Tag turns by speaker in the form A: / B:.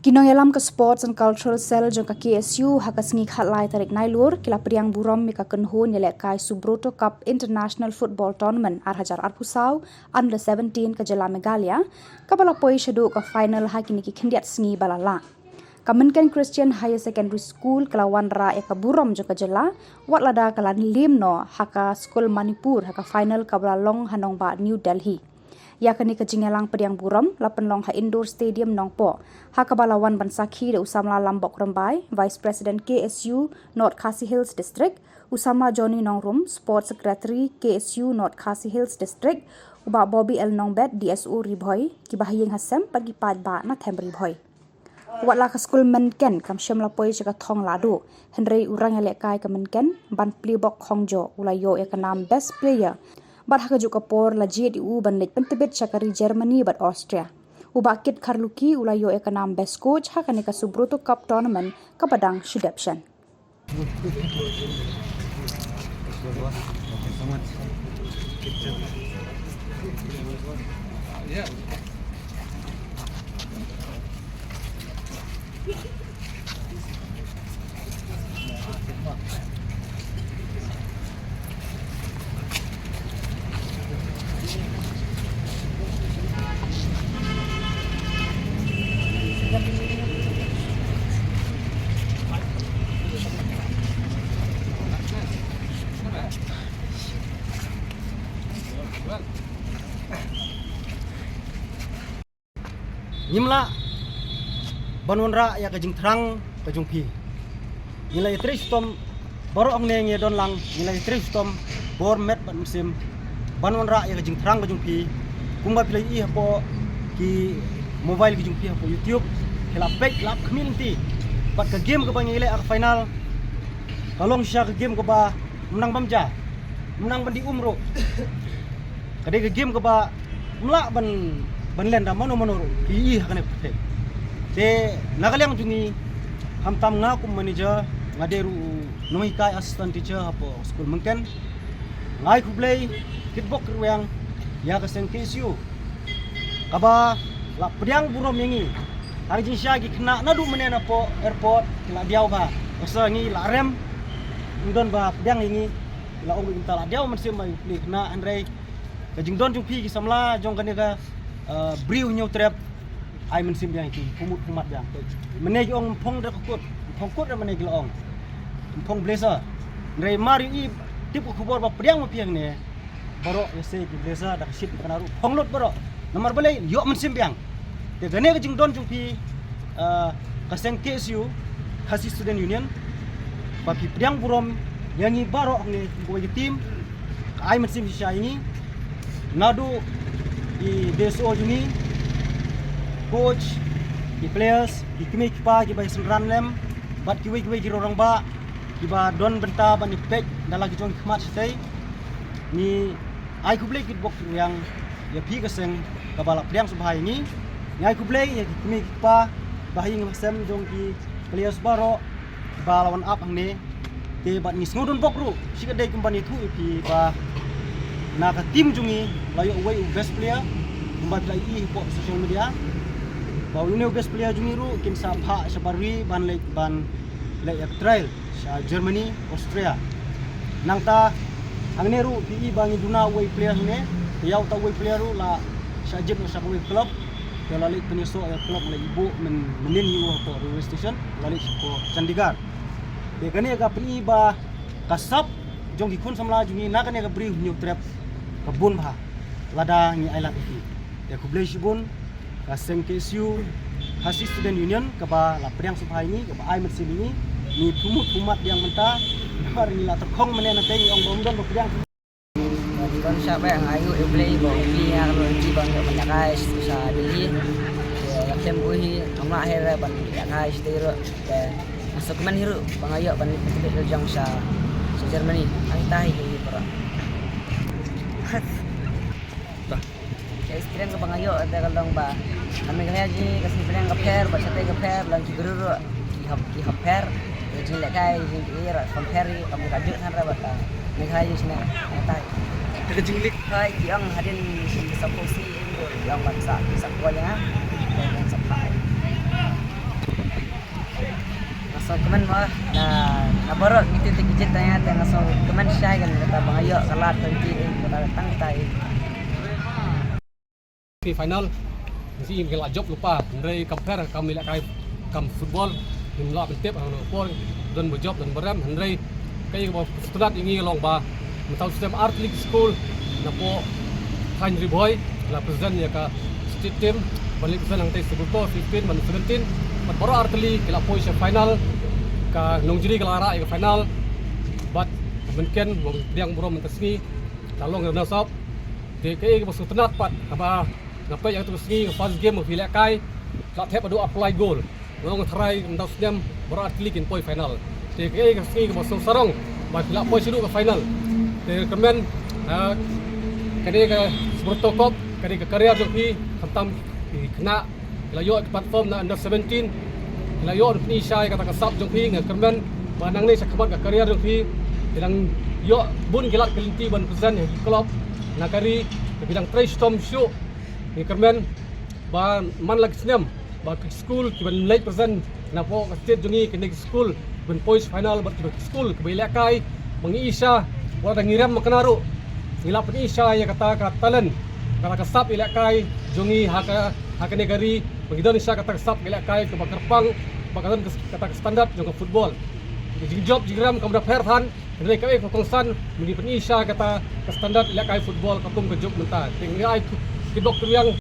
A: Kinong yalam ke Sports and Cultural Cell jong ka KSU hakas ngi khatlai tarik nailur kila priang buram mi ka kenho nyelek kai Subroto Cup International Football Tournament Hajar Arpusau Under 17 ka Jela Megalia kabala poi shadu ka final hakini ki khindiat sngi balala. Kamenken Christian Higher Secondary School kelawan ra ka buram jong ka Jela wat lada kala limno haka School Manipur haka final kabala long hanong ba New Delhi. Yakni ke Jingelang Pediang Buram, lapan long ha Indoor Stadium Nongpo. Hakabalawan Bansaki de Usamla Lambok Rembai, Vice President KSU North Khasi Hills District, Usama Johnny Nongrum, Sports Secretary KSU North Khasi Hills District, Uba Bobby L Nongbet DSO Ribhoy, Kibahiyeng Hasem pagi pad ba na Them Ribhoy. Watla ka school menken kam syam lapoi chaka thong ladu, Henry urang elek kai ka menken, ban plibok khongjo ulayo ya kanam best player. Bat haka juga por la JDU ban lej pentebet Chakari Germany bat Austria. Uba kit Karluki ulayo ekanam best coach haka neka Subroto Cup Tournament kapadang Shudepshan.
B: Nyimla banunra ya kajing terang kajung pi nilai tristom baru ang nenge don lang nilai tristom bor met ban musim banunra ya kajing terang kajung pi kumba pilai I hapo ki mobile kajung pi hapo YouTube kila baik lap community bat ke game ke bang nilai ak final kalong sya ke game ke ba menang bamja menang ban di umro kadai ke game ke ba mla ban lenda mano I hakane pete de nagalyang jungi hamtam nga kum manager ngaderu noi kai assistant teacher hapo school mungkin ngai kublay kitbok ruang ya kaseng KSU kaba la pediang burom yangi hari jin syagi kena nadu menena po airport la diaw ba asa ngi la rem udon ba pediang yangi la ong inta la diaw mensim mai pli kena andrei kajing don jung pi ki samla jong kanega briu nyu trap ai mensim yang itu kumut kumat yang menegi ong pong de kut de menegi ong pong blazer rei mari I tip ku bor ba priang ma piang ne baro ese ki blazer dak ship kanaru pong lot baro nomor balai yo mensim yang de gane ke jing don jung pi kaseng KSU Khasi Student Union ba pi priang burom yangi baro ne boy tim ai mensim sya ini nadu di DSO jungi coach di players di kimi kipa ki bai semran lem bat ki wei ki orang ba ki ba don benta ban pek dalam ki jong khmat stay ni ai ku play kitbok yang ya pi kaseng kabala priang subhai ni ai ku play ya ki kimi kipa bahing masem jong ki players baro ba lawan up ang ne te bat ni sngodon bokru sikadai kumbani thu pi ba na ka tim jungi layo away best player kumbat lai I po social media bau ini best player jungi ru kin sa pha sabarwi ban lek trial sa Germany Austria nangta angne ru pi bangi duna away player ne yau ta away player ru la sa jet sa away club kala lek penyeso club la ibu menin yu po railway station lalik po Chandigarh de kane ga pi ba kasap jong ki kun samla jungi na kane ga bri new trap kebun bah lada ngi island iki ya kublai sibun kaseng KSU Khasi Student Union kaba la priang subhai ni kaba ai mesin ini ni pumat yang menta hari ni la terkong menen teng ong bongdon priang
C: kon siapa yang ayu play bo yang kalau di bang banyak guys sa dili ya kem uhi amla akhir ban ya guys tiro masuk man hiru bang ayo ban betul jang sa Germany ang tahi ni para Istri ke bangayo ada kalong ba kami kaya ji kasi pinang kapher ba sa tay kapher lang siguro ki kapher ji lekay ji ira compare kami kajut han ra bata may kaya ji sina tay
B: terjinglik
C: hai yang hadin sa posi yang bansa sa kuanya dan sa pai so kemen mah na borok gitu tikijit tanya tengah so kemen syai kan kata bang ayo kalat pergi kata datang tai
D: Di final mesti ingin job lupa dari compare kami lihat kai kam football in lo pentip ang por dan berjob dan beram dari kai bo student ingin long ba mentau sistem art league school na po Henry Boy la presiden ya ka state team balik ke sang tes sebuto 15 dan 17 baru art league kila po siya final ka nongjiri kelara ya final but mungkin yang bro mentasni talong na sop de kai bo student pat apa Nampak yang terus ni first game of Hilak Kai, tak tep adu apply goal. Orang try mentau sedem berat klik in point final. Jadi ke masuk sarong, bagi Hilak point sidu ke final. Jadi kemen kadi ke Sporto Cup, kadi ke karier joki hentam kena layo ke platform na under 17. Layo ni syai kata ke sub joki dengan kemen banang ni sakamat ke karier joki bilang yo bun gelat kelinti ban present klub nakari bilang try storm show ni kermen ba man lagi senam ba ke school ki ban late present na po ka state jungi ke school ban points final ba ke school ke Ilakai mangi isa wala ngiram makanaro ngila pen isa ya kata ka talent kata ka sap Ilakai jungi haka negari mangidon isa kata ka sap Ilakai ke bakarpang bakadan kata ka standard jong football jing job jigram kam da perhan dari kami kongsan mengi pen isa kata ka standard Ilakai football katum ke job menta tinggal ai kibok yang